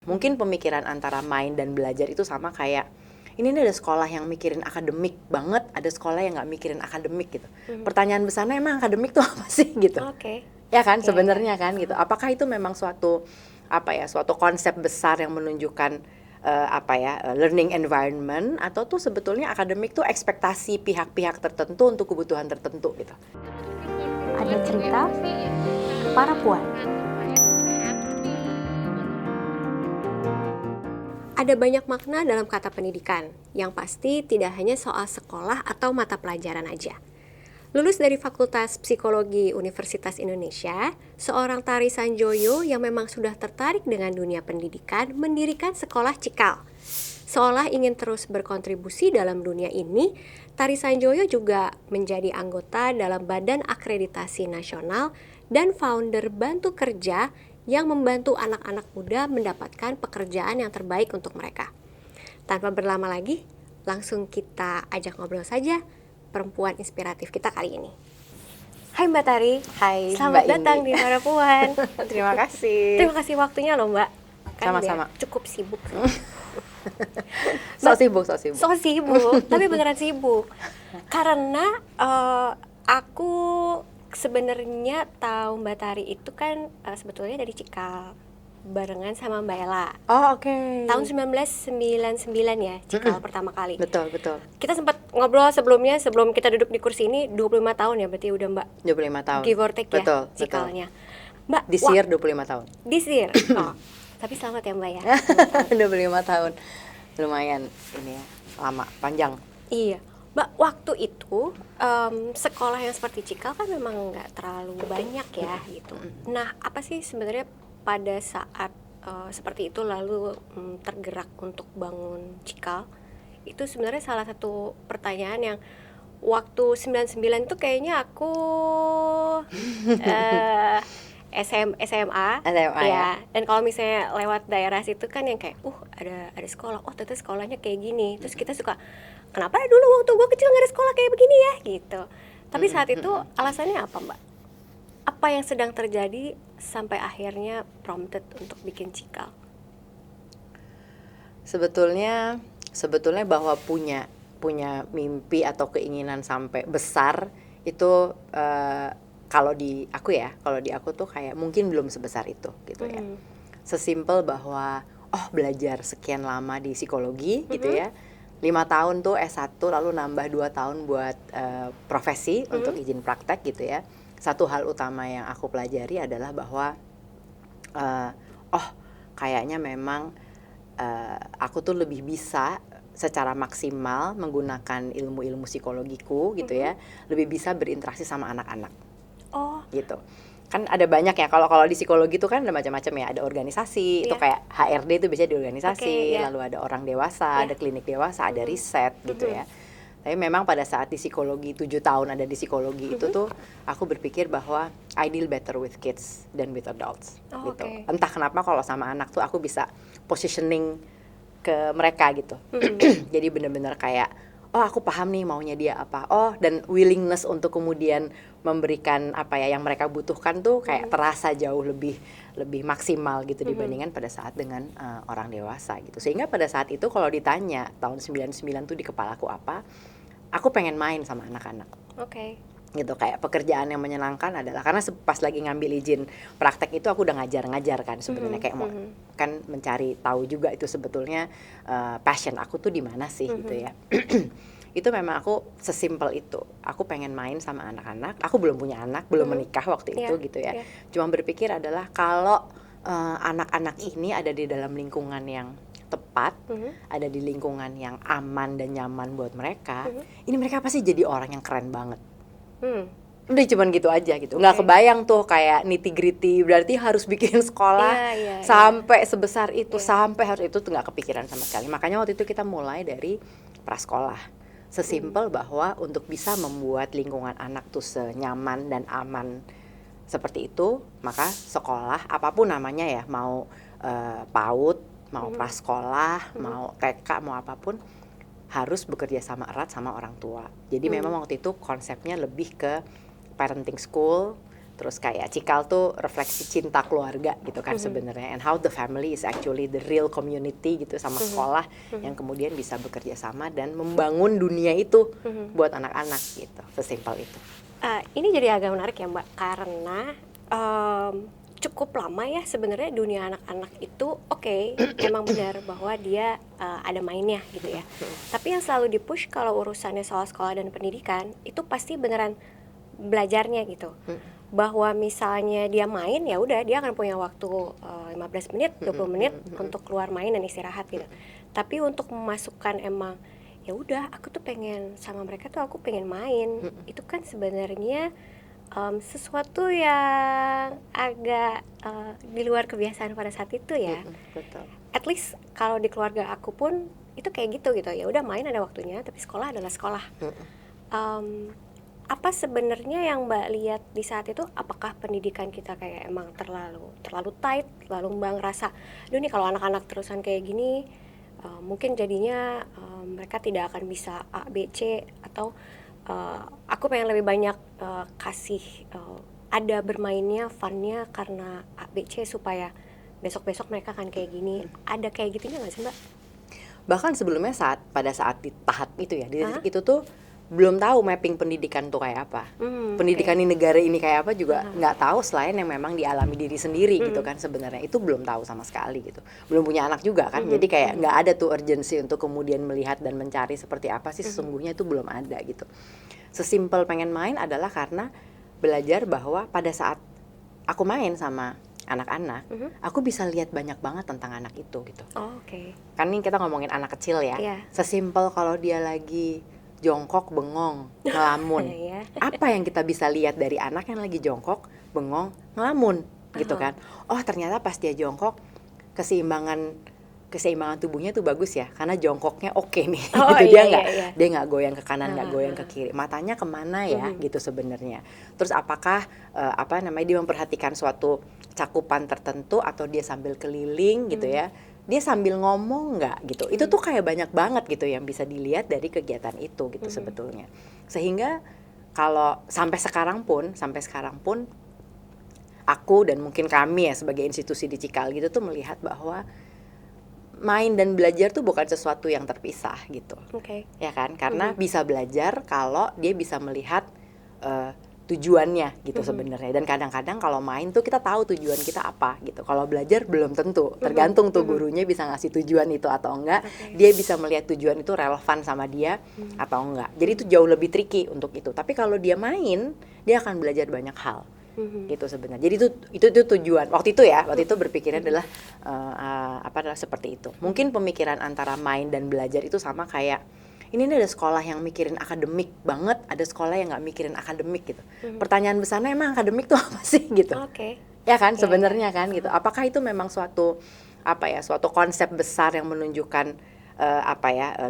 Mungkin pemikiran antara main dan belajar itu sama kayak ini nih ada sekolah yang mikirin akademik banget, ada sekolah yang nggak mikirin akademik gitu. Pertanyaan besarnya emang akademik tuh apa sih gitu? Oke. Ya kan, Iya, sebenarnya kan gitu. Apakah itu memang suatu suatu konsep besar yang menunjukkan learning environment, atau tuh sebetulnya akademik tuh ekspektasi pihak-pihak tertentu untuk kebutuhan tertentu gitu. Ada cerita para puan. Ada banyak makna dalam kata pendidikan, yang pasti tidak hanya soal sekolah atau mata pelajaran aja. Lulus dari Fakultas Psikologi Universitas Indonesia, seorang Tari Sanjoyo yang memang sudah tertarik dengan dunia pendidikan mendirikan sekolah Cikal. Seolah ingin terus berkontribusi dalam dunia ini, Tari Sanjoyo juga menjadi anggota dalam Badan Akreditasi Nasional dan founder Bantu Kerja yang membantu anak-anak muda mendapatkan pekerjaan yang terbaik untuk mereka. Tanpa berlama lagi, langsung kita ajak ngobrol saja perempuan inspiratif kita kali ini. Hai Mbak Tari. Hai, Selamat Mbak datang Indi. di Para Puan. Terima kasih. Terima kasih waktunya loh Mbak. Sama-sama. Dia cukup sibuk. So sibuk. So sibuk, tapi beneran sibuk. Karena aku sebenarnya tahu Mbak Tari itu kan sebetulnya dari Cikal, barengan sama Mbak Ella. Oh, oke. Tahun 1999 ya, Cikal pertama kali. Betul. Kita sempat ngobrol sebelumnya, sebelum kita duduk di kursi ini, 25 tahun ya berarti udah Mbak. 25 tahun. Give or take Betul, ya, Cikalnya. Mbak, This year 25 tahun. This year. Oh, tapi selamat ya Mbak ya. 25 tahun. Lumayan ini ya, lama, panjang. Iya, Mbak, waktu itu sekolah yang seperti Cikal kan memang nggak terlalu banyak ya gitu. Nah, apa sih sebenarnya pada saat seperti itu lalu tergerak untuk bangun Cikal? Itu sebenarnya salah satu pertanyaan yang waktu 99 itu kayaknya aku SMA ya. Dan kalau misalnya lewat daerah situ kan yang kayak ada sekolah, ternyata sekolahnya kayak gini. Terus kita suka, kenapa dulu waktu gue kecil nggak ada sekolah kayak begini ya gitu. Tapi saat itu alasannya apa Mbak? Apa yang sedang terjadi sampai akhirnya prompted untuk bikin Cikal? Sebetulnya bahwa punya mimpi atau keinginan sampai besar itu kalau di aku tuh kayak mungkin belum sebesar itu gitu ya. Sesimpel bahwa belajar sekian lama di psikologi gitu ya, 5 tahun tuh S1 lalu nambah 2 tahun buat profesi untuk izin praktek gitu ya. Satu hal utama yang aku pelajari adalah bahwa kayaknya memang aku tuh lebih bisa secara maksimal menggunakan ilmu-ilmu psikologiku gitu ya, lebih bisa berinteraksi sama anak-anak. Gitu. Kan ada banyak ya, kalau di psikologi itu kan ada macam-macam ya, ada organisasi, itu kayak HRD itu biasanya di organisasi, lalu ada orang dewasa, ada klinik dewasa, ada riset gitu ya. Tapi memang pada saat di psikologi 7 tahun ada di psikologi itu tuh aku berpikir bahwa I deal better with kids than with adults gitu. Entah kenapa kalau sama anak tuh aku bisa positioning ke mereka gitu. Jadi benar-benar kayak aku paham nih maunya dia apa. Dan willingness untuk kemudian memberikan apa ya yang mereka butuhkan tuh kayak terasa jauh lebih maksimal gitu dibandingkan pada saat dengan orang dewasa gitu. Sehingga pada saat itu kalau ditanya tahun 99 tuh di kepalaku apa, aku pengen main sama anak-anak. Gitu, kayak pekerjaan yang menyenangkan adalah karena pas lagi ngambil izin praktek itu aku udah ngajar kan sebenarnya kayak mau kan mencari tahu juga itu sebetulnya passion aku tuh di mana sih gitu ya. Itu memang aku sesimpel itu, aku pengen main sama anak-anak. Aku belum punya anak, belum menikah waktu itu gitu ya. Cuma berpikir adalah kalau anak-anak ini ada di dalam lingkungan yang tepat, ada di lingkungan yang aman dan nyaman buat mereka, ini mereka pasti jadi orang yang keren banget. Udah cuman gitu aja gitu, nggak kebayang tuh kayak nitty-gritty berarti harus bikin sekolah sampai sebesar itu, sampai harus itu tuh nggak kepikiran sama sekali. Makanya waktu itu kita mulai dari prasekolah. Sesimpel bahwa untuk bisa membuat lingkungan anak tuh senyaman dan aman seperti itu, maka sekolah apapun namanya ya, mau PAUD, mau prasekolah, mau TK, mau apapun, harus bekerja sama erat sama orang tua. Jadi memang waktu itu konsepnya lebih ke parenting school, Terus kayak Cikal tuh refleksi cinta keluarga gitu kan sebenarnya, and how the family is actually the real community gitu, sama sekolah yang kemudian bisa bekerja sama dan membangun dunia itu buat anak-anak gitu, sesimpel itu. Ini jadi agak menarik ya Mbak, karena cukup lama ya sebenarnya dunia anak-anak itu emang benar bahwa dia ada mainnya gitu ya. Tapi yang selalu dipush kalau urusannya soal sekolah dan pendidikan itu pasti beneran belajarnya gitu. Bahwa misalnya dia main, ya udah dia akan punya waktu 15 menit, 20 menit untuk keluar main dan istirahat gitu. Tapi untuk memasukkan emang ya udah aku tuh pengen sama mereka tuh aku pengen main, itu kan sebenarnya sesuatu yang agak di luar kebiasaan pada saat itu ya. Betul. At least kalau di keluarga aku pun itu kayak gitu. Ya udah main ada waktunya, tapi sekolah adalah sekolah. Apa sebenarnya yang Mbak lihat di saat itu? Apakah pendidikan kita kayak emang terlalu tight, lalu Mbak ngerasa, duh nih kalau anak-anak terusan kayak gini, mungkin jadinya mereka tidak akan bisa A, B, C, atau aku pengen lebih banyak kasih ada bermainnya, funnya karena A, B, C supaya besok-besok mereka akan kayak gini. Ada kayak gitunya nggak sih Mbak? Bahkan sebelumnya pada saat di tahap itu ya, di titik itu tuh belum tahu mapping pendidikan tuh kayak apa. Pendidikan di negara ini kayak apa juga nggak tahu, selain yang memang dialami diri sendiri gitu kan sebenarnya. Itu belum tahu sama sekali gitu. Belum punya anak juga kan, jadi kayak nggak ada tuh urgensi untuk kemudian melihat dan mencari seperti apa sih sesungguhnya, itu belum ada gitu. Sesimpel pengen main adalah karena belajar bahwa pada saat aku main sama anak-anak, aku bisa lihat banyak banget tentang anak itu gitu. Kan ini kita ngomongin anak kecil ya. Sesimpel kalau dia lagi jongkok, bengong, ngelamun. Apa yang kita bisa lihat dari anak yang lagi jongkok, bengong, ngelamun gitu kan. Oh, ternyata pas dia jongkok keseimbangan tubuhnya tuh bagus ya, karena jongkoknya oke nih. Gitu. Dia nggak goyang ke kanan, nggak goyang ke kiri. Matanya kemana ya gitu sebenarnya. Terus apakah dia memperhatikan suatu cakupan tertentu atau dia sambil keliling gitu ya. Dia sambil ngomong nggak gitu. Itu tuh kayak banyak banget gitu yang bisa dilihat dari kegiatan itu gitu sebetulnya. Sehingga kalau sampai sekarang pun aku dan mungkin kami ya sebagai institusi di Cikal gitu tuh melihat bahwa main dan belajar tuh bukan sesuatu yang terpisah gitu. Ya kan? Karena bisa belajar kalau dia bisa melihat tujuannya gitu sebenarnya. Dan kadang-kadang kalau main tuh kita tahu tujuan kita apa gitu. Kalau belajar belum tentu. Tergantung tuh gurunya bisa ngasih tujuan itu atau enggak. Dia bisa melihat tujuan itu relevan sama dia atau enggak. Jadi itu jauh lebih tricky untuk itu. Tapi kalau dia main, dia akan belajar banyak hal. Gitu sebenarnya. Jadi itu tujuan. Waktu itu berpikirnya adalah adalah seperti itu. Mungkin pemikiran antara main dan belajar itu sama kayak ini ada sekolah yang mikirin akademik banget, ada sekolah yang nggak mikirin akademik gitu. Pertanyaan besarnya emang akademik tuh apa sih gitu? Ya kan sebenarnya kan gitu. Apakah itu memang suatu konsep besar yang menunjukkan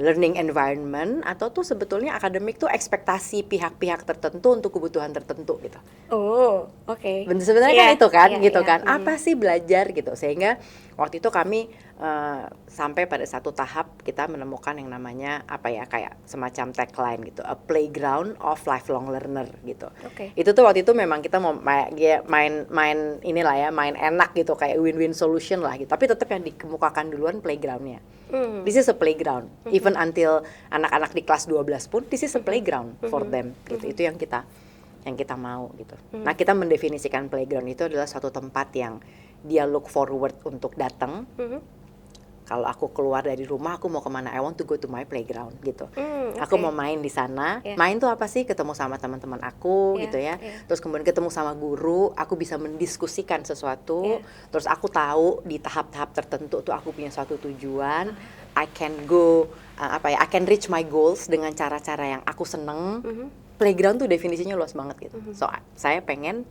learning environment, atau tuh sebetulnya akademik tuh ekspektasi pihak-pihak tertentu untuk kebutuhan tertentu gitu. Sebenarnya kan itu kan gitu kan. Apa sih belajar gitu, sehingga waktu itu kami sampai pada satu tahap kita menemukan yang namanya kayak semacam tagline gitu, a playground of lifelong learner gitu. Itu tuh waktu itu memang kita mau main inilah ya, main enak gitu, kayak win-win solution lah gitu. Tapi tetap yang dikemukakan duluan playgroundnya. This is a playground. Even until anak-anak di kelas 12 pun this is a playground for them gitu. Itu yang kita mau gitu. Nah, kita mendefinisikan playground itu adalah suatu tempat yang dia look forward untuk datang. Kalau aku keluar dari rumah, aku mau kemana? I want to go to my playground gitu. Aku mau main di sana. Main tuh apa sih? Ketemu sama teman-teman aku gitu ya. Terus kemudian ketemu sama guru, aku bisa mendiskusikan sesuatu. Terus aku tahu di tahap-tahap tertentu tuh aku punya suatu tujuan. I can go I can reach my goals dengan cara-cara yang aku seneng. Playground tuh definisinya luas banget gitu. So saya pengen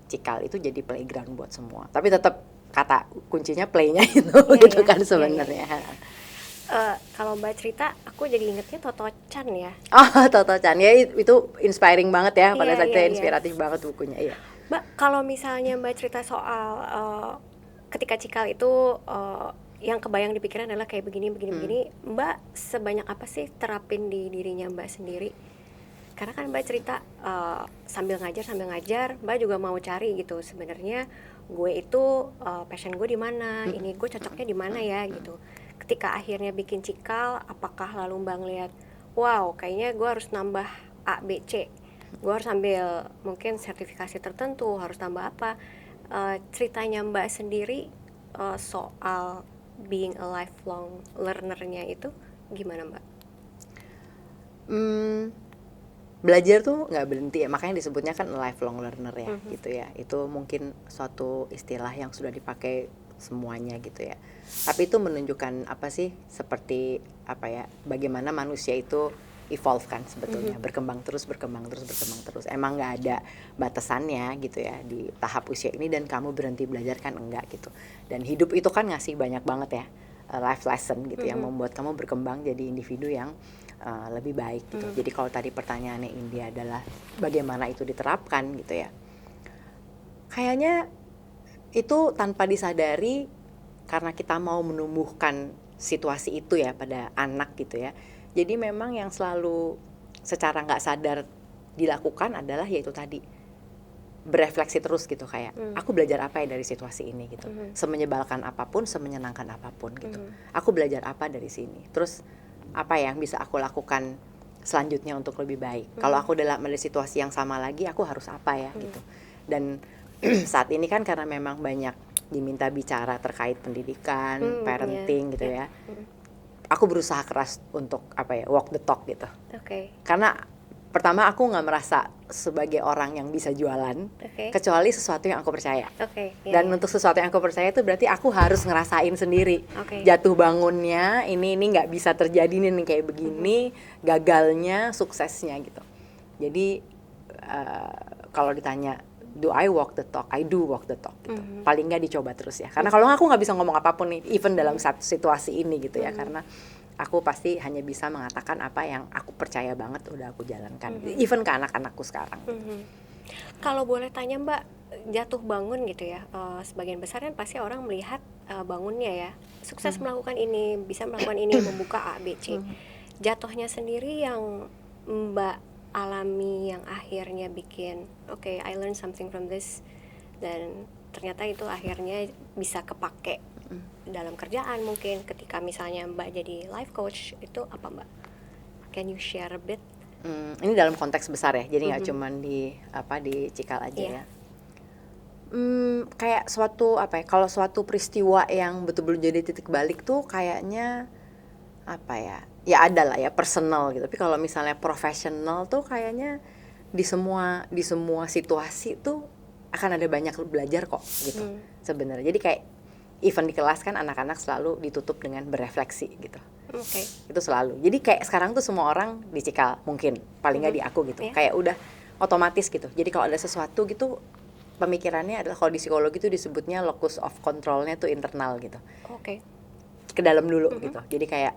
Cikal itu jadi playground buat semua. Tapi tetap kata kuncinya play-nya itu gitu kan sebenarnya. Kalau Mbak cerita, aku jadi ingetnya Toto Chan ya. Toto Chan ya, itu inspiring banget ya, pada saat itu inspiratif banget bukunya. Mbak, kalau misalnya Mbak cerita soal ketika Cikal itu yang kebayang di pikiran adalah kayak begini, Mbak sebanyak apa sih terapin di dirinya Mbak sendiri? Karena kan Mbak cerita sambil ngajar, Mbak juga mau cari gitu sebenarnya gue itu passion gue di mana, ini gue cocoknya di mana ya gitu. Ketika akhirnya bikin cikal, apakah lalu Mbak ngeliat, wow kayaknya gue harus nambah A, B, C, gue harus ambil mungkin sertifikasi tertentu, harus tambah apa. Ceritanya Mbak sendiri soal being a lifelong learner-nya itu gimana Mbak? Belajar tuh nggak berhenti ya, makanya disebutnya kan lifelong learner ya, gitu ya. Itu mungkin suatu istilah yang sudah dipakai semuanya gitu ya. Tapi itu menunjukkan apa sih, seperti apa ya, bagaimana manusia itu evolve kan sebetulnya, berkembang terus. Emang nggak ada batasannya gitu ya di tahap usia ini, dan kamu berhenti belajar kan enggak gitu. Dan hidup itu kan ngasih banyak banget ya life lesson gitu yang membuat kamu berkembang jadi individu yang lebih baik gitu. Jadi kalau tadi pertanyaannya India adalah bagaimana itu diterapkan gitu ya, kayaknya itu tanpa disadari karena kita mau menumbuhkan situasi itu ya pada anak gitu ya. Jadi memang yang selalu secara nggak sadar dilakukan adalah yaitu tadi berefleksi terus gitu, kayak aku belajar apa ya dari situasi ini gitu, semenyebalkan apapun, semenyenangkan apapun gitu, aku belajar apa dari sini, terus apa yang bisa aku lakukan selanjutnya untuk lebih baik. Kalau aku dalam situasi yang sama lagi, aku harus apa ya gitu. Dan saat ini kan karena memang banyak diminta bicara terkait pendidikan, parenting gitu ya. Aku berusaha keras untuk apa ya, walk the talk gitu. Karena pertama aku nggak merasa sebagai orang yang bisa jualan, kecuali sesuatu yang aku percaya. Dan untuk sesuatu yang aku percaya itu berarti aku harus ngerasain sendiri. Jatuh bangunnya, ini nggak bisa terjadi nih kayak begini, gagalnya, suksesnya gitu. Jadi kalau ditanya, do I walk the talk? I do walk the talk gitu. Paling nggak dicoba terus ya. Karena kalau aku nggak bisa ngomong apapun nih, even dalam satu situasi ini gitu ya, karena aku pasti hanya bisa mengatakan apa yang aku percaya banget udah aku jalankan, even ke anak-anakku sekarang. Kalau boleh tanya Mbak, jatuh bangun gitu ya, sebagian besar kan pasti orang melihat bangunnya ya, sukses melakukan ini, bisa melakukan ini, membuka A, B, C. Jatuhnya sendiri yang Mbak alami yang akhirnya bikin, okay, I learned something from this, dan ternyata itu akhirnya bisa kepake dalam kerjaan mungkin ketika misalnya Mbak jadi life coach, itu apa Mbak? Can you share a bit? Ini dalam konteks besar ya, jadi nggak cuman di Cikal aja ya. Kayak suatu apa ya, kalau suatu peristiwa yang betul-betul jadi titik balik tuh kayaknya apa ya ada lah ya personal gitu. Tapi kalau misalnya profesional tuh kayaknya di semua situasi tuh akan ada banyak belajar kok gitu sebenarnya. Jadi kayak even di kelas kan anak-anak selalu ditutup dengan berefleksi gitu. Itu selalu. Jadi kayak sekarang tuh semua orang di Cikal mungkin, paling nggak di aku gitu. Kayak udah otomatis gitu. Jadi kalau ada sesuatu gitu, pemikirannya adalah, kalau di psikologi itu disebutnya locus of control-nya tuh internal gitu. Ke dalam dulu gitu. Jadi kayak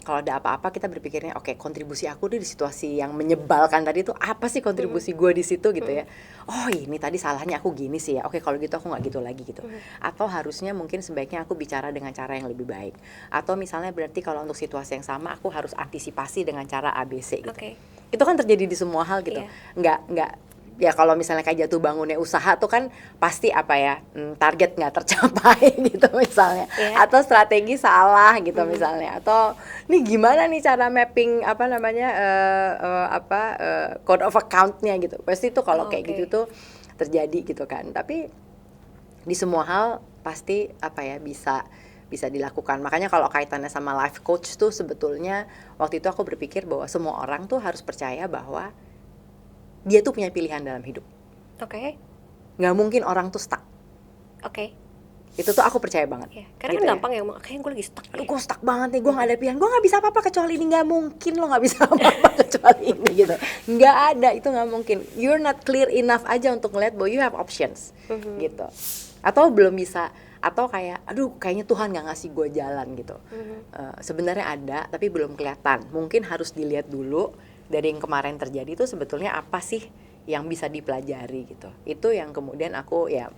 kalau ada apa-apa kita berpikirnya, oke, kontribusi aku di situasi yang menyebalkan tadi itu apa sih kontribusi gue di situ gitu ya. Oh ini tadi salahnya aku gini sih ya, oke kalau gitu aku nggak gitu lagi gitu. Atau harusnya mungkin sebaiknya aku bicara dengan cara yang lebih baik. Atau misalnya berarti kalau untuk situasi yang sama aku harus antisipasi dengan cara ABC gitu. Itu kan terjadi di semua hal gitu. Nggak ya kalau misalnya kayak jatuh bangunnya usaha tuh kan pasti apa ya, target nggak tercapai gitu misalnya, atau strategi salah gitu misalnya, atau nih gimana nih cara mapping apa namanya code of account-nya gitu, pasti tuh kalau kayak gitu tuh terjadi gitu kan. Tapi di semua hal pasti apa ya bisa dilakukan. Makanya kalau kaitannya sama life coach tuh sebetulnya waktu itu aku berpikir bahwa semua orang tuh harus percaya bahwa dia tuh punya pilihan dalam hidup. Nggak mungkin orang tuh stuck. Itu tuh aku percaya banget. Karena gitu kan gampang ya, kayaknya gue lagi stuck. Aduh, gue stuck banget nih, gue nggak ada pilihan, gue nggak bisa apa-apa kecuali ini. Nggak mungkin lo nggak bisa apa-apa kecuali ini gitu. Nggak ada, itu nggak mungkin. You're not clear enough aja untuk ngeliat bahwa you have options gitu. Atau belum bisa, atau kayak, aduh kayaknya Tuhan nggak ngasih gue jalan gitu. Sebenarnya ada, tapi belum kelihatan. Mungkin harus dilihat dulu dari yang kemarin terjadi itu sebetulnya apa sih yang bisa dipelajari gitu. Itu yang kemudian aku ya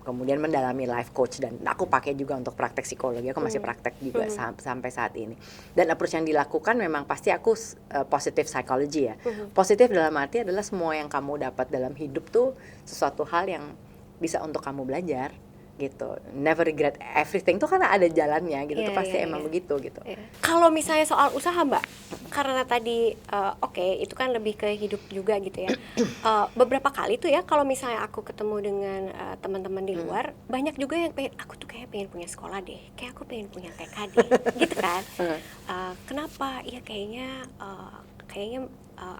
kemudian mendalami life coach, dan aku pakai juga untuk praktek psikologi. Aku masih praktek juga sampai saat ini. Dan approach yang dilakukan memang pasti aku positive psychology ya. Positif dalam arti adalah semua yang kamu dapat dalam hidup tuh sesuatu hal yang bisa untuk kamu belajar gitu. Never regret everything tuh karena ada jalannya gitu. Tuh pasti emang begitu gitu. Kalau misalnya soal usaha Mbak, karena tadi oke, itu kan lebih ke hidup juga gitu ya. Beberapa kali tuh ya kalau misalnya aku ketemu dengan teman-teman di luar, banyak juga yang pengen, aku tuh kayak pengen punya sekolah deh, kayak aku pengen punya TK deh, gitu kan. Kenapa? Ya kayaknya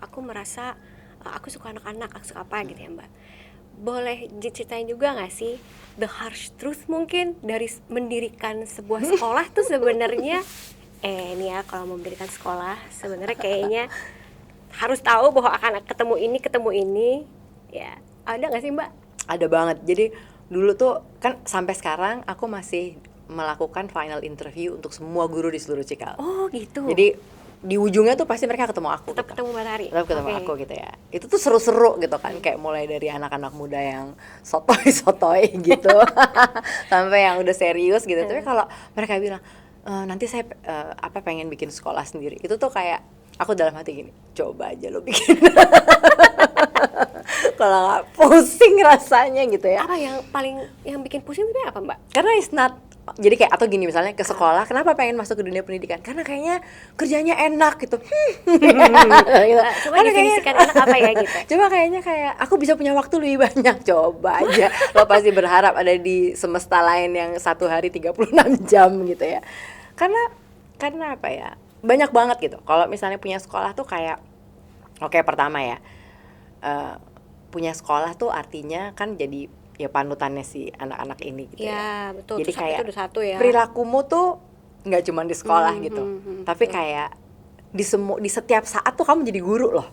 aku merasa aku suka anak-anak, aku suka apa gitu ya Mbak. Boleh diceritain juga nggak sih the harsh truth mungkin dari mendirikan sebuah sekolah tuh sebenarnya ini ya, kalau mau mendirikan sekolah sebenarnya kayaknya harus tahu bahwa akan ketemu ini ya, ada nggak sih Mbak? Ada banget. Jadi dulu tuh kan sampai sekarang aku masih melakukan final interview untuk semua guru di seluruh Cikal. Oh gitu. Jadi di ujungnya tuh pasti mereka ketemu aku. Tetap ketemu Matahari. Tetap ketemu aku gitu ya. Itu tuh seru-seru gitu kan, kayak mulai dari anak-anak muda yang sotoy gitu sampai yang udah serius gitu. Tapi kalau mereka bilang nanti saya pengen bikin sekolah sendiri, itu tuh kayak aku dalam hati gini, coba aja lo bikin. Kalau nggak pusing rasanya gitu ya. Apa yang bikin pusing itu apa Mbak? Karena it's not, jadi kayak atau gini misalnya ke sekolah, kenapa pengen masuk ke dunia pendidikan? Karena kayaknya kerjanya enak gitu. Coba definisikan enak apa ya gitu. Coba kayaknya kayak aku bisa punya waktu lebih banyak. Coba aja. Lo pasti berharap ada di semesta lain yang satu hari 36 jam gitu ya. Karena apa ya? Banyak banget gitu. Kalau misalnya punya sekolah tuh kayak pertama ya. Punya sekolah tuh artinya kan jadi ya panutannya si anak-anak ini gitu ya. Betul. Jadi kayak itu satu ya. Perilakumu tuh nggak cuma di sekolah gitu, tapi kayak di setiap saat tuh kamu jadi guru loh,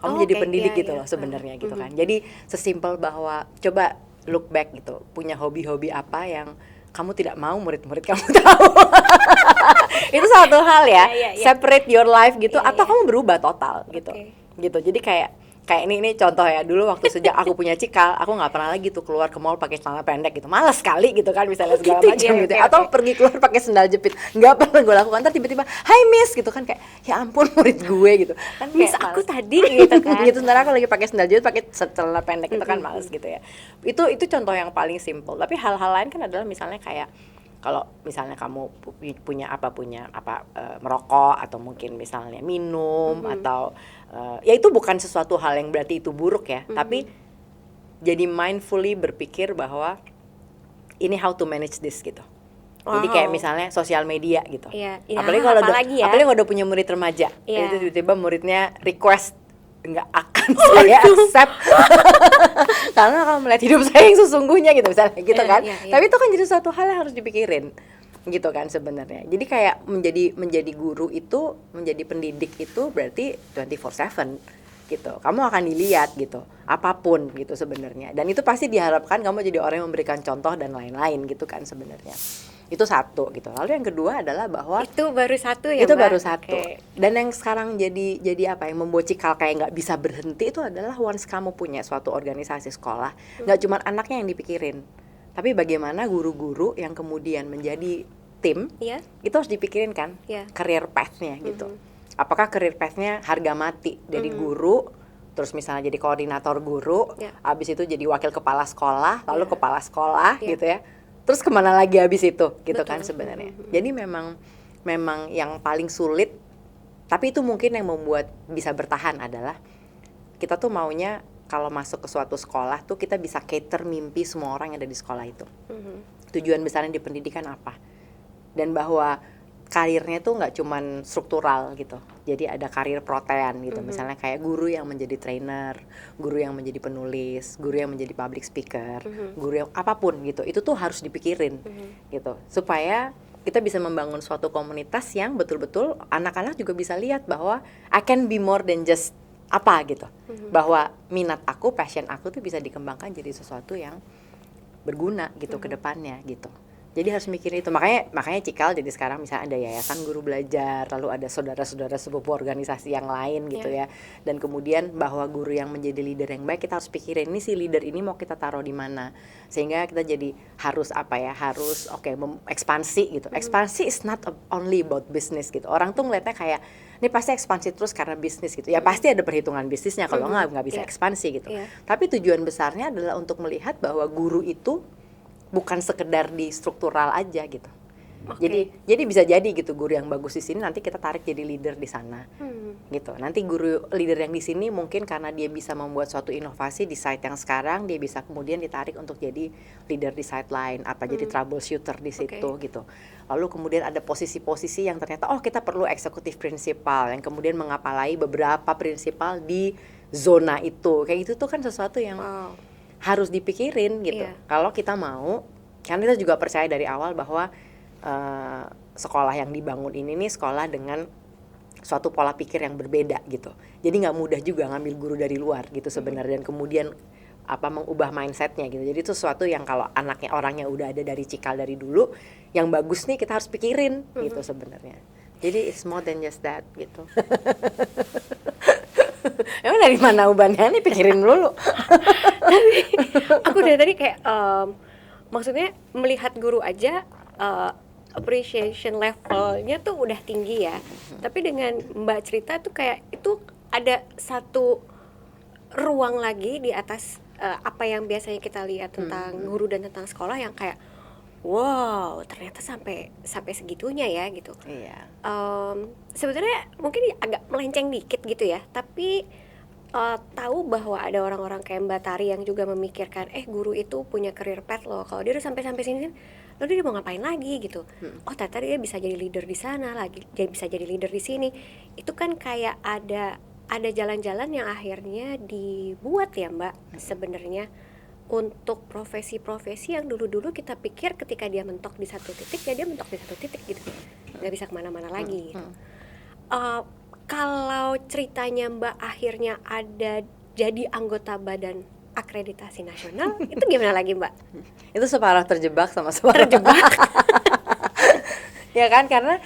kamu jadi pendidik gitu loh sebenarnya gitu kan. Jadi sesimpel bahwa coba look back gitu, punya hobi-hobi apa yang kamu tidak mau murid-murid kamu tahu. Itu satu hal ya, separate your life gitu, atau kamu berubah total gitu. Gitu. Jadi kayak ini contoh ya, dulu waktu sejak aku punya Cikal, aku nggak pernah lagi tuh keluar ke mall pakai celana pendek gitu, malas sekali gitu kan, misalnya segala macam gitu, atau pergi keluar pakai sendal jepit, nggak pernah gue lakukan. Ntar tiba-tiba, hai miss gitu kan, kayak ya ampun murid gue gitu kan, miss aku tadi gitu kan. Gitu, sebenarnya aku lagi pakai sendal jepit, pakai celana pendek itu kan malas gitu ya. Itu contoh yang paling simple. Tapi hal-hal lain kan adalah misalnya kayak kalau misalnya kamu punya merokok, atau mungkin misalnya minum, atau ya itu bukan sesuatu hal yang berarti itu buruk ya, tapi jadi mindfully berpikir bahwa ini how to manage this gitu. Jadi kayak misalnya sosial media gitu. Apalagi kalau udah punya murid remaja, itu tiba-tiba muridnya request, nggak akan saya accept karena kamu melihat hidup saya yang sesungguhnya gitu misalnya gitu kan. Tapi itu kan jadi suatu hal yang harus dipikirin gitu kan sebenarnya. Jadi kayak menjadi guru itu, menjadi pendidik itu berarti 24/7 gitu. Kamu akan dilihat gitu, apapun gitu sebenarnya. Dan itu pasti diharapkan kamu jadi orang yang memberikan contoh dan lain-lain gitu kan sebenarnya. Itu satu gitu. Lalu yang kedua adalah bahwa itu baru satu ya, itu Mbak? baru satu. Dan yang sekarang jadi apa yang membuat Cikal kayak nggak bisa berhenti itu adalah once kamu punya suatu organisasi sekolah, nggak cuma anaknya yang dipikirin, tapi bagaimana guru-guru yang kemudian menjadi tim, itu harus dipikirin kan, career path-nya gitu. Apakah career path-nya harga mati dari guru, terus misalnya jadi koordinator guru, abis itu jadi wakil kepala sekolah, lalu kepala sekolah gitu ya. Terus kemana lagi habis itu gitu kan sebenarnya. Jadi memang yang paling sulit, tapi itu mungkin yang membuat bisa bertahan adalah kita tuh maunya kalau masuk ke suatu sekolah tuh kita bisa cater mimpi semua orang yang ada di sekolah itu. Tujuan besarnya di pendidikan apa? Dan bahwa karirnya tuh nggak cuman struktural gitu. Jadi ada karir protean gitu. Misalnya kayak guru yang menjadi trainer, guru yang menjadi penulis, guru yang menjadi public speaker, guru yang apapun gitu. Itu tuh harus dipikirin gitu. Supaya kita bisa membangun suatu komunitas yang betul-betul anak-anak juga bisa lihat bahwa I can be more than just apa gitu. Bahwa minat aku, passion aku tuh bisa dikembangkan jadi sesuatu yang berguna gitu ke depannya gitu. Jadi harus mikirin itu. Makanya Cikal jadi sekarang misalnya ada yayasan guru belajar, lalu ada saudara-saudara sepupu organisasi yang lain gitu ya. Dan kemudian bahwa guru yang menjadi leader yang baik, kita harus pikirin ini si leader ini mau kita taruh di mana. Sehingga kita jadi harus harus ekspansi gitu. Ekspansi is not only about business gitu. Orang tuh ngeliatnya kayak ini pasti ekspansi terus karena bisnis gitu. Ya pasti ada perhitungan bisnisnya, kalau nggak bisa ekspansi gitu. Tapi tujuan besarnya adalah untuk melihat bahwa guru itu bukan sekedar di struktural aja gitu. Jadi bisa jadi gitu guru yang bagus di sini nanti kita tarik jadi leader di sana. Gitu. Nanti guru leader yang di sini mungkin karena dia bisa membuat suatu inovasi di site yang sekarang, dia bisa kemudian ditarik untuk jadi leader di site lain, jadi troubleshooter di situ gitu. Lalu kemudian ada posisi-posisi yang ternyata kita perlu eksekutif prinsipal yang kemudian mengapalai beberapa prinsipal di zona itu. Kayak gitu tuh kan sesuatu yang harus dipikirin gitu. Kalau kita mau, kan kita juga percaya dari awal bahwa sekolah yang dibangun ini nih sekolah dengan suatu pola pikir yang berbeda gitu. Jadi nggak mudah juga ngambil guru dari luar gitu sebenarnya, dan kemudian mengubah mindsetnya gitu. Jadi itu sesuatu yang kalau orangnya udah ada dari Cikal dari dulu, yang bagus nih kita harus pikirin gitu sebenarnya. Jadi it's more than just that gitu. Emang dari mana ubannya nih, pikirin dulu. Tapi aku dari tadi kayak maksudnya melihat guru aja appreciation levelnya tuh udah tinggi ya. Tapi dengan Mbak cerita tuh kayak itu ada satu ruang lagi di atas apa yang biasanya kita lihat tentang guru dan tentang sekolah, yang kayak wow, ternyata sampai segitunya ya gitu. Iya. Sebenarnya mungkin agak melenceng dikit gitu ya, tapi tahu bahwa ada orang-orang kayak Mbak Tari yang juga memikirkan guru itu punya career path loh. Kalau dia udah sampai sini, lalu dia mau ngapain lagi gitu. Ternyata dia bisa jadi leader di sana lagi, dia bisa jadi leader di sini. Itu kan kayak ada jalan-jalan yang akhirnya dibuat ya Mbak sebenarnya untuk profesi-profesi yang dulu-dulu kita pikir ketika dia mentok di satu titik, ya dia mentok di satu titik gitu, nggak bisa kemana-mana lagi gitu. Kalau ceritanya Mbak akhirnya ada jadi anggota Badan Akreditasi Nasional, itu gimana lagi Mbak? Itu separah terjebak sama separah terjebak. Ya kan, karena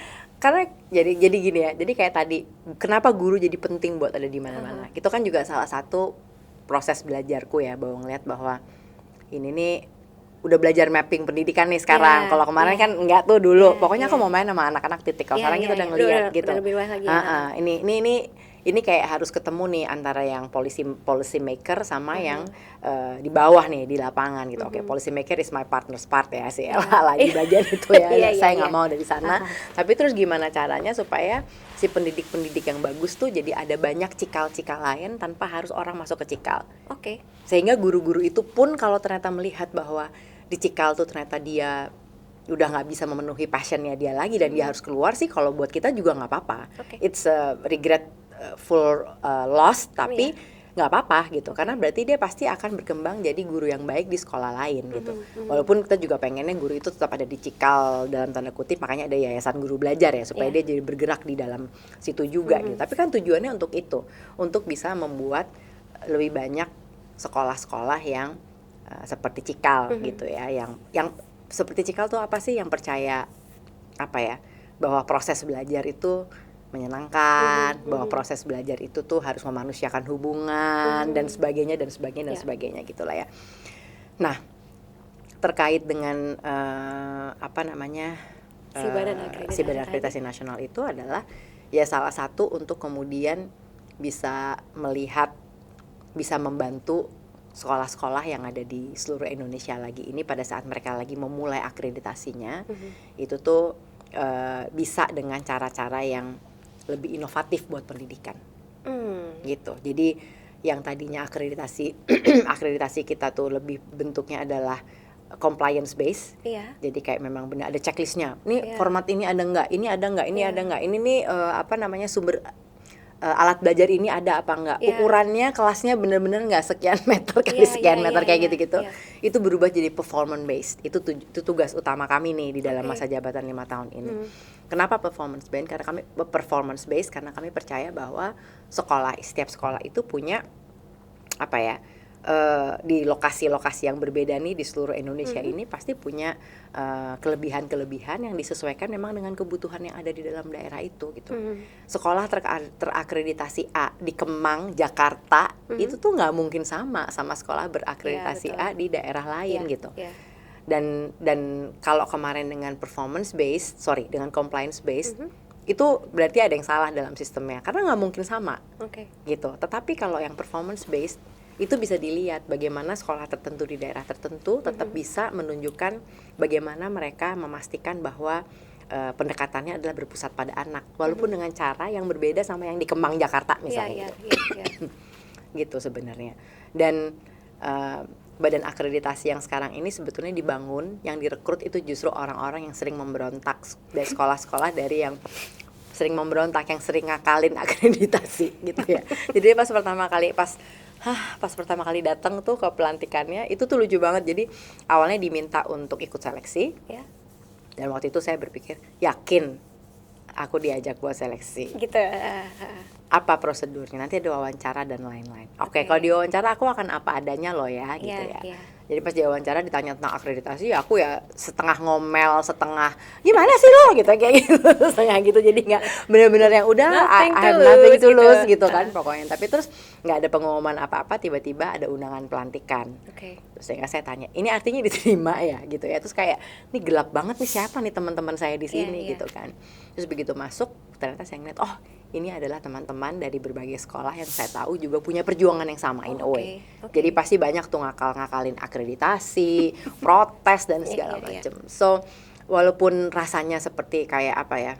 jadi gini ya. Jadi kayak tadi, kenapa guru jadi penting buat ada di mana-mana? Itu kan juga salah satu proses belajarku ya, bahwa ngeliat bahwa ini nih udah belajar mapping pendidikan nih sekarang. Kalau kemarin kan enggak tuh dulu. Pokoknya aku mau main sama anak-anak titik. Kalau sekarang kita udah ngeliat gitu. Ini kayak harus ketemu nih antara yang policy maker sama yang di bawah nih di lapangan gitu. Policy maker is my partner's part ya sih. Lagi bagian itu ya. Saya nggak mau dari sana. Tapi terus gimana caranya supaya si pendidik-pendidik yang bagus tuh jadi ada banyak cikal-cikal lain tanpa harus orang masuk ke Cikal. Sehingga guru-guru itu pun kalau ternyata melihat bahwa di Cikal tuh ternyata dia udah nggak bisa memenuhi passionnya dia lagi dan dia harus keluar sih, kalau buat kita juga nggak apa-apa. It's a regretful loss, tapi nggak apa-apa gitu, karena berarti dia pasti akan berkembang jadi guru yang baik di sekolah lain gitu. Walaupun kita juga pengennya guru itu tetap ada di Cikal dalam tanda kutip, makanya ada yayasan guru belajar ya, supaya dia jadi bergerak di dalam situ juga gitu. Tapi kan tujuannya untuk itu, untuk bisa membuat lebih banyak sekolah-sekolah yang seperti Cikal gitu ya, yang seperti Cikal tuh apa sih, yang percaya bahwa proses belajar itu menyenangkan, bahwa proses belajar itu tuh harus memanusiakan hubungan dan sebagainya gitulah ya. Nah, terkait dengan si Badan Akreditasi Nasional itu adalah ya salah satu untuk kemudian bisa melihat, bisa membantu sekolah-sekolah yang ada di seluruh Indonesia lagi ini pada saat mereka lagi memulai akreditasinya, itu tuh bisa dengan cara-cara yang lebih inovatif buat pendidikan, gitu. Jadi yang tadinya akreditasi kita tuh lebih bentuknya adalah compliance based, jadi kayak memang benar ada checklistnya. Nih format ini ada nggak, ini ada nggak, ini ada nggak, ini nih sumber alat belajar ini ada apa enggak, ukurannya kelasnya bener-bener nggak sekian meter kali sekian meter kayak gitu-gitu. Itu berubah jadi performance based. Itu tugas utama kami nih di dalam masa jabatan 5 tahun ini. Kenapa performance based? Karena kami percaya bahwa setiap sekolah itu punya di lokasi-lokasi yang berbeda nih di seluruh Indonesia ini pasti punya kelebihan-kelebihan yang disesuaikan memang dengan kebutuhan yang ada di dalam daerah itu gitu. Sekolah terakreditasi A di Kemang, Jakarta itu tuh nggak mungkin sama sekolah berakreditasi A di daerah lain gitu. Dan kalau kemarin dengan dengan compliance based itu berarti ada yang salah dalam sistemnya karena nggak mungkin sama gitu. Tetapi kalau yang performance based itu bisa dilihat bagaimana sekolah tertentu di daerah tertentu tetap bisa menunjukkan bagaimana mereka memastikan bahwa pendekatannya adalah berpusat pada anak walaupun dengan cara yang berbeda sama yang di Kemang Jakarta misalnya gitu sebenarnya. Dan badan akreditasi yang sekarang ini sebetulnya dibangun, yang direkrut itu justru orang-orang yang sering memberontak dari sekolah-sekolah dari yang sering memberontak, yang sering ngakalin akreditasi gitu ya. Jadi pas pertama kali datang tuh ke pelantikannya itu tuh lucu banget. Jadi awalnya diminta untuk ikut seleksi dan waktu itu saya berpikir yakin aku diajak buat seleksi gitu. Apa prosedurnya, nanti ada wawancara dan lain-lain. Oke, kalau diwawancara aku akan apa adanya loh ya gitu ya. Jadi pas diwawancara ditanya tentang akreditasi ya aku ya setengah ngomel, setengah gimana sih lo gitu kayak gitu. Setengah gitu, jadi nggak benar-benar yang udah I have nothing to lose gitu kan pokoknya. Tapi terus nggak ada pengumuman apa-apa, tiba-tiba ada undangan pelantikan. Terus saya tanya, ini artinya diterima ya gitu ya. Terus kayak, ini gelap banget nih, siapa nih teman-teman saya di sini gitu kan. Terus begitu masuk ternyata saya ngeliat, oh ini adalah teman-teman dari berbagai sekolah yang saya tahu juga punya perjuangan yang sama in a way. Jadi pasti banyak tuh ngakalin akreditasi, protes dan segala macam. So walaupun rasanya seperti kayak apa ya,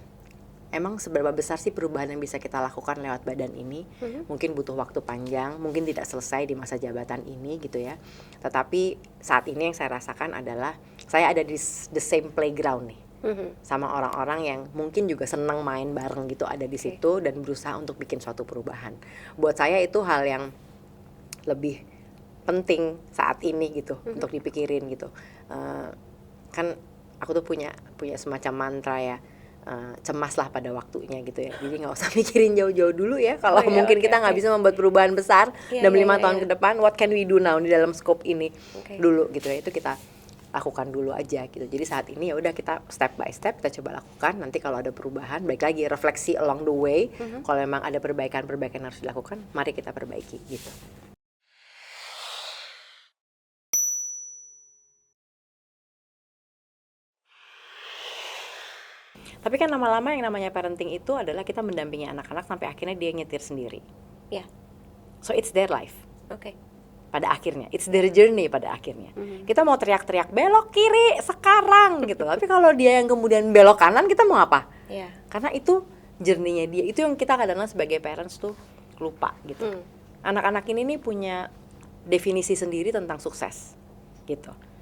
emang seberapa besar sih perubahan yang bisa kita lakukan lewat badan ini? Mungkin butuh waktu panjang, mungkin tidak selesai di masa jabatan ini gitu ya. Tetapi saat ini yang saya rasakan adalah saya ada di the same playground nih. Sama orang-orang yang mungkin juga senang main bareng gitu ada di situ dan berusaha untuk bikin suatu perubahan. Buat saya itu hal yang lebih penting saat ini gitu untuk dipikirin gitu. Kan aku tuh punya semacam mantra ya, cemaslah pada waktunya gitu ya. Jadi nggak usah mikirin jauh-jauh dulu ya. Kalau mungkin kita nggak bisa membuat perubahan besar dalam 5 tahun ke depan, what can we do now di dalam scope ini dulu gitu ya. Itu kita lakukan dulu aja gitu. Jadi saat ini ya udah kita step by step kita coba lakukan. Nanti kalau ada perubahan, baik lagi refleksi along the way. Kalau memang ada perbaikan-perbaikan yang harus dilakukan, mari kita perbaiki gitu. Tapi kan lama-lama yang namanya parenting itu adalah kita mendampingi anak-anak sampai akhirnya dia nyetir sendiri. So it's their life. Pada akhirnya, it's their journey pada akhirnya. Kita mau teriak-teriak belok kiri sekarang gitu. Tapi kalau dia yang kemudian belok kanan, kita mau apa? Karena itu journey-nya dia. Itu yang kita kadang-kadang sebagai parents tuh lupa gitu. Anak-anak ini nih punya definisi sendiri tentang sukses gitu.